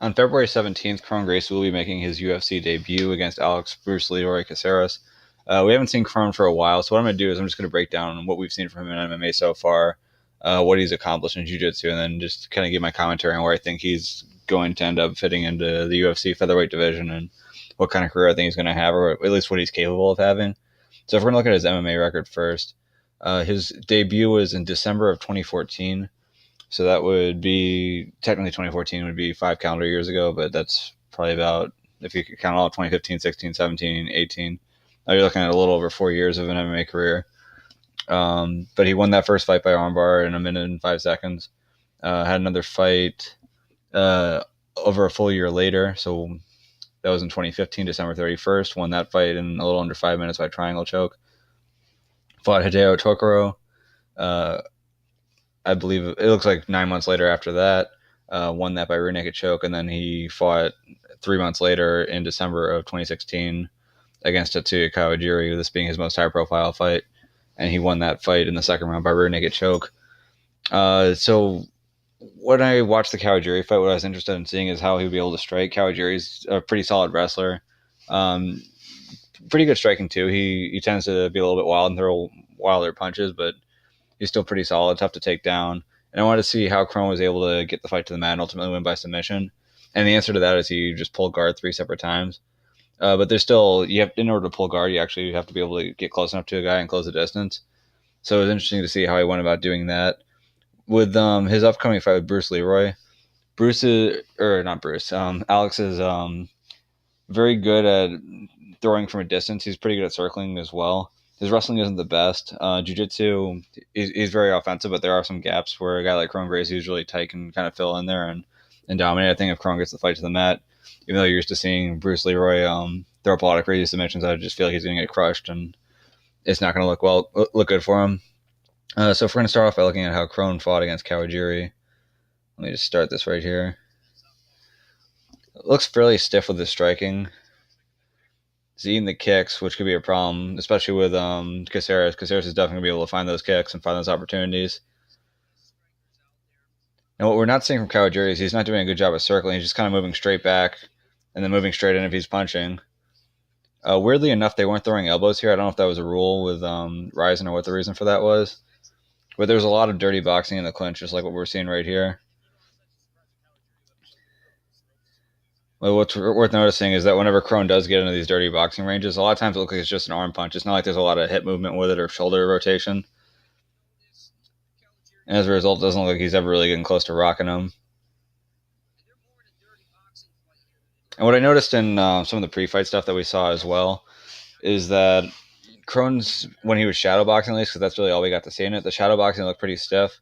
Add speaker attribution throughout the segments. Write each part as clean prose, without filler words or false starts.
Speaker 1: On February 17th, Kron Gracie will be making his UFC debut against Leroy Caceres. We haven't seen Kron for a while, so what I'm going to do is I'm just going to break down what we've seen from him in MMA so far, what he's accomplished in Jiu-Jitsu, and then just kind of give my commentary on where I think he's going to end up fitting into the UFC featherweight division and what kind of career I think he's going to have, or at least what he's capable of having. So if we're going to look at his MMA record first, his debut was in December of 2014. So that would be, technically 2014 would be 5 calendar years ago, but that's probably about, if you could count all 2015, 16, 17, 18, you're looking at a little over 4 years of an MMA career. But he won that first fight by armbar in 1 minute and 5 seconds. Had another fight over a full year later, so that was in 2015, December 31st. Won that fight in a little under 5 minutes by triangle choke. Fought Hideo Tokoro. I believe it looks like 9 months later after that, won that by rear naked choke, and then he fought 3 months later in December of 2016 against Tatsuya Kawajiri, this being his most high-profile fight, and he won that fight in the second round by rear naked choke. So when I watched the Caligiuri fight, what I was interested in seeing is how he would be able to strike. Kawajiri's a pretty solid wrestler, pretty good striking too. He tends to be a little bit wild and throw wilder punches, but he's still pretty solid, tough to take down. And I wanted to see how Kron was able to get the fight to the mat and ultimately win by submission. And the answer to that is he just pulled guard 3 separate times. But there's still, in order to pull guard, you actually have to be able to get close enough to a guy and close the distance. So it was interesting to see how he went about doing that. With his upcoming fight with Leroy, Alex is very good at throwing from a distance. He's pretty good at circling as well. His wrestling isn't the best. Jiu-Jitsu, he's very offensive, but there are some gaps where a guy like Kron Gracie who's really tight can kind of fill in there and dominate. I think if Kron gets the fight to the mat, even though you're used to seeing Leroy throw up a lot of crazy submissions, I just feel like he's going to get crushed, and it's not going to look good for him. So if we're going to start off by looking at how Kron fought against Kawajiri, let me just start this right here. It looks fairly stiff with his striking. He's eating the kicks, which could be a problem, especially with Caceres. Caceres is definitely going to be able to find those kicks and find those opportunities. And what we're not seeing from Kawajiri is he's not doing a good job of circling. He's just kind of moving straight back and then moving straight in if he's punching. Weirdly enough, they weren't throwing elbows here. I don't know if that was a rule with Ryzen or what the reason for that was. But there was a lot of dirty boxing in the clinch, just like what we're seeing right here. Well, what's worth noticing is that whenever Kron does get into these dirty boxing ranges, a lot of times it looks like it's just an arm punch. It's not like there's a lot of hip movement with it or shoulder rotation. And as a result, it doesn't look like he's ever really getting close to rocking him. And what I noticed in some of the pre-fight stuff that we saw as well is that Kron's, when he was shadowboxing at least, because that's really all we got to see in it, the shadowboxing looked pretty stiff.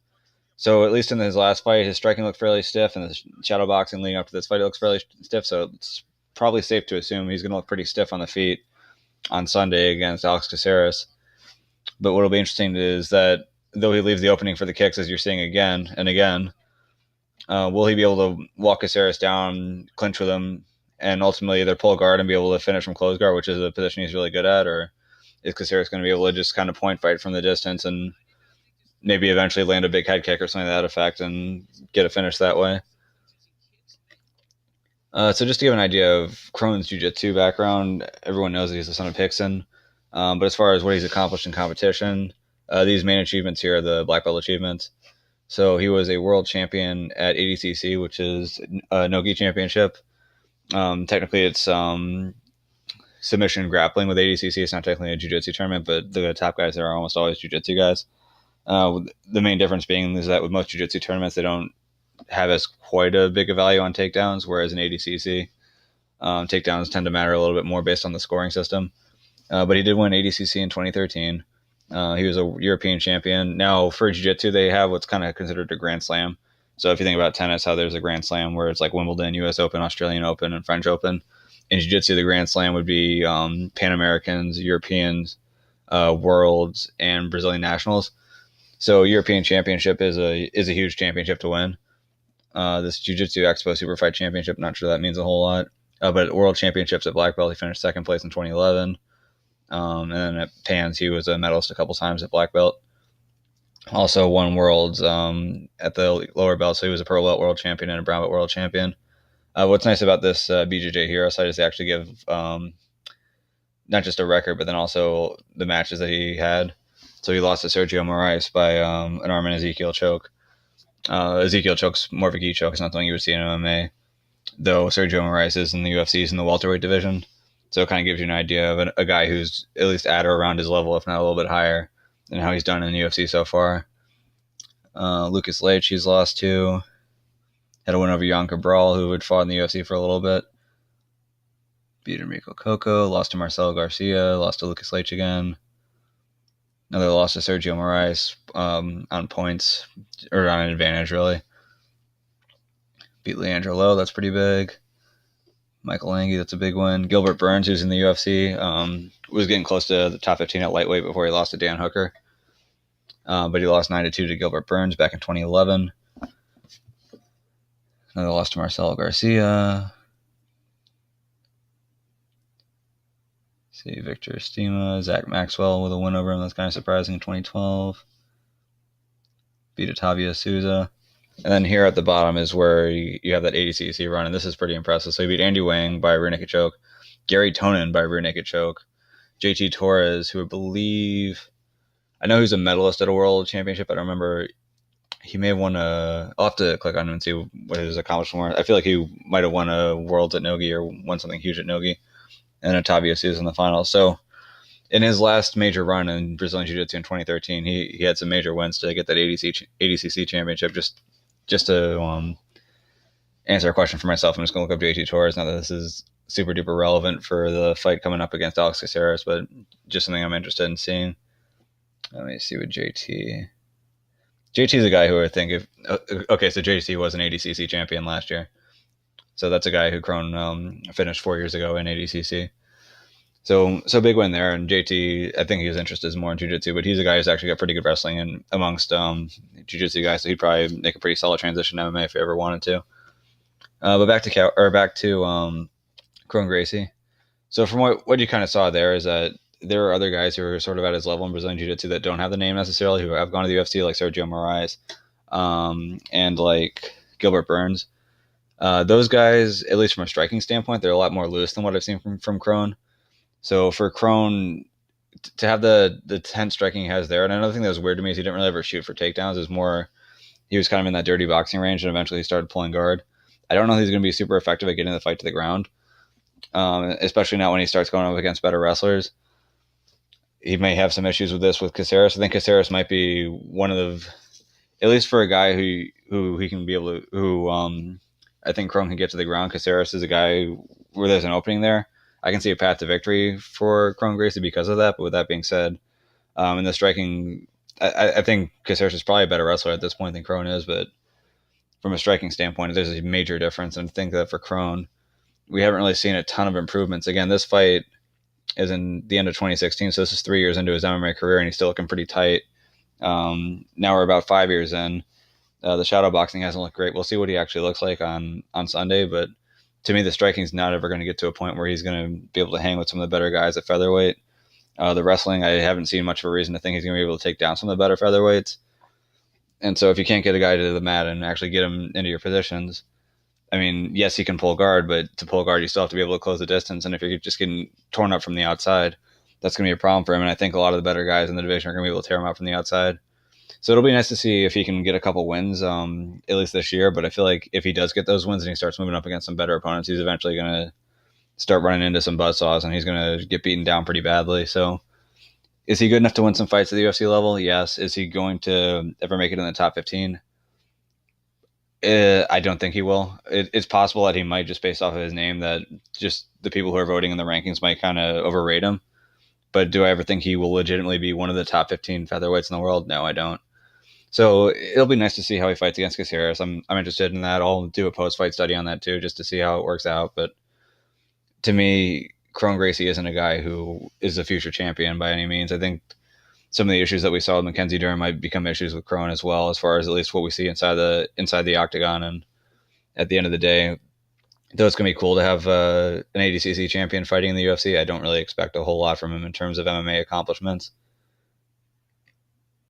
Speaker 1: So at least in his last fight, his striking looked fairly stiff, and the shadowboxing leading up to this fight, it looks fairly stiff. So it's probably safe to assume he's going to look pretty stiff on the feet on Sunday against Alex Caceres. But what will be interesting is that though he leaves the opening for the kicks, as you're seeing again and again, will he be able to walk Caceres down, clinch with him, and ultimately either pull guard and be able to finish from close guard, which is a position he's really good at, or is Caceres going to be able to just kind of point fight from the distance and maybe eventually land a big head kick or something to that effect and get a finish that way? So just to give an idea of Kron's jiu-jitsu background, everyone knows that he's the son of Rickson. But as far as what he's accomplished in competition, these main achievements here are the black belt achievements. So he was a world champion at ADCC, which is a no-gi championship. Technically, it's submission grappling with ADCC. It's not technically a jiu-jitsu tournament, but the top guys there are almost always jiu-jitsu guys. The main difference being is that with most jiu-jitsu tournaments, they don't have as quite a big a value on takedowns, whereas in ADCC, takedowns tend to matter a little bit more based on the scoring system. But he did win ADCC in 2013. He was a European champion. Now, for jiu-jitsu, they have what's kind of considered a Grand Slam. So if you think about tennis, how there's a Grand Slam where it's like Wimbledon, US Open, Australian Open, and French Open. In jiu-jitsu, the Grand Slam would be Pan Americans, Europeans, Worlds, and Brazilian Nationals. So European Championship is a huge championship to win. This Jiu-Jitsu Expo Super Fight Championship, not sure that means a whole lot. But at World Championships at Black Belt, he finished second place in 2011. And then at Pans, he was a medalist a couple times at Black Belt. Also won Worlds at the lower belt, so he was a Pearl Belt World Champion and a Brown Belt World Champion. What's nice about this BJJ Hero site is they actually give not just a record, but then also the matches that he had. So he lost to Sergio Moraes by an arm and Ezekiel choke. Ezekiel choke's more of a gi choke. It's not something you would see in MMA, though Sergio Moraes is in the UFC, he's in the welterweight division. So it kind of gives you an idea of a guy who's at least at or around his level, if not a little bit higher, than how he's done in the UFC so far. Lucas Leite, he's lost to. Had a win over Jan Cabral, who had fought in the UFC for a little bit. Beat Enrico Coco, lost to Marcelo Garcia, lost to Lucas Leite again. Another loss to Sergio Moraes on points, or on an advantage, really. Beat Leandro Lowe, that's pretty big. Michael Lange, that's a big win. Gilbert Burns, who's in the UFC, was getting close to the top 15 at lightweight before he lost to Dan Hooker. But he lost 9-2 to Gilbert Burns back in 2011. Another loss to Marcelo Garcia. See, Victor Estima, Zach Maxwell with a win over him. That's kind of surprising in 2012. Beat Otavio Souza. And then here at the bottom is where you have that ADCC run, and this is pretty impressive. So he beat Andy Wang by a rear naked choke, Gary Tonin by a rear naked choke, JT Torres, who I know he's a medalist at a world championship, but I remember he may have won I'll have to click on him and see what his accomplishment was. I feel like he might have won a Worlds at Nogi or won something huge at Nogi, and Otavio Souza in the final. So in his last major run in Brazilian Jiu-Jitsu in 2013, he had some major wins to get that ADCC championship. Just to answer a question for myself, I'm just going to look up JT Torres. Not that this is super duper relevant for the fight coming up against Alex Caceres, but just something I'm interested in seeing. Let me see what JT is a guy who I think so JT was an ADCC champion last year. So that's a guy who Kron finished 4 years ago in ADCC. So big win there, and JT, I think his interest is more in jiu-jitsu, but he's a guy who's actually got pretty good wrestling and amongst jiu-jitsu guys, so he'd probably make a pretty solid transition to MMA if he ever wanted to. But back to Kron Gracie. So from what you kind of saw there is that there are other guys who are sort of at his level in Brazilian Jiu-Jitsu that don't have the name necessarily, who have gone to the UFC, like Sergio Moraes and like Gilbert Burns. Those guys, at least from a striking standpoint, they're a lot more loose than what I've seen from Kron. So for Kron to have the tense striking he has there, and another thing that was weird to me is he didn't really ever shoot for takedowns. It was more, he was kind of in that dirty boxing range, and eventually he started pulling guard. I don't know if he's going to be super effective at getting the fight to the ground, especially not when he starts going up against better wrestlers. He may have some issues with this with Caceres. I think Caceres might be one of at least for a guy who he can be able to, I think Kron can get to the ground. Caceres is a guy where there's an opening there. I can see a path to victory for Kron Gracie because of that. But with that being said, in the striking, I think Caceres is probably a better wrestler at this point than Kron is. But from a striking standpoint, there's a major difference. And I think that for Kron, we haven't really seen a ton of improvements. Again, this fight is in the end of 2016, so this is 3 years into his MMA career, and he's still looking pretty tight. Now we're about 5 years in. The shadow boxing hasn't looked great. We'll see what he actually looks like on Sunday, but to me, the striking's not ever going to get to a point where he's going to be able to hang with some of the better guys at featherweight. The wrestling, I haven't seen much of a reason to think he's going to be able to take down some of the better featherweights. And so if you can't get a guy to the mat and actually get him into your positions, I mean, yes, he can pull guard, but to pull guard, you still have to be able to close the distance. And if you're just getting torn up from the outside, that's going to be a problem for him. And I think a lot of the better guys in the division are going to be able to tear him out from the outside. So it'll be nice to see if he can get a couple wins, at least this year. But I feel like if he does get those wins and he starts moving up against some better opponents, he's eventually going to start running into some buzzsaws and he's going to get beaten down pretty badly. So is he good enough to win some fights at the UFC level? Yes. Is he going to ever make it in the top 15? I don't think he will. It's possible that he might, just based off of his name, that just the people who are voting in the rankings might kind of overrate him. But do I ever think he will legitimately be one of the top 15 featherweights in the world? No, I don't. So it'll be nice to see how he fights against Caceres. I'm interested in that. I'll do a post-fight study on that too, just to see how it works out. But to me, Kron Gracie isn't a guy who is a future champion by any means. I think some of the issues that we saw with Mackenzie Dern might become issues with Kron as well, as far as at least what we see inside the octagon. And at the end of the day, though it's going to be cool to have an ADCC champion fighting in the UFC, I don't really expect a whole lot from him in terms of MMA accomplishments.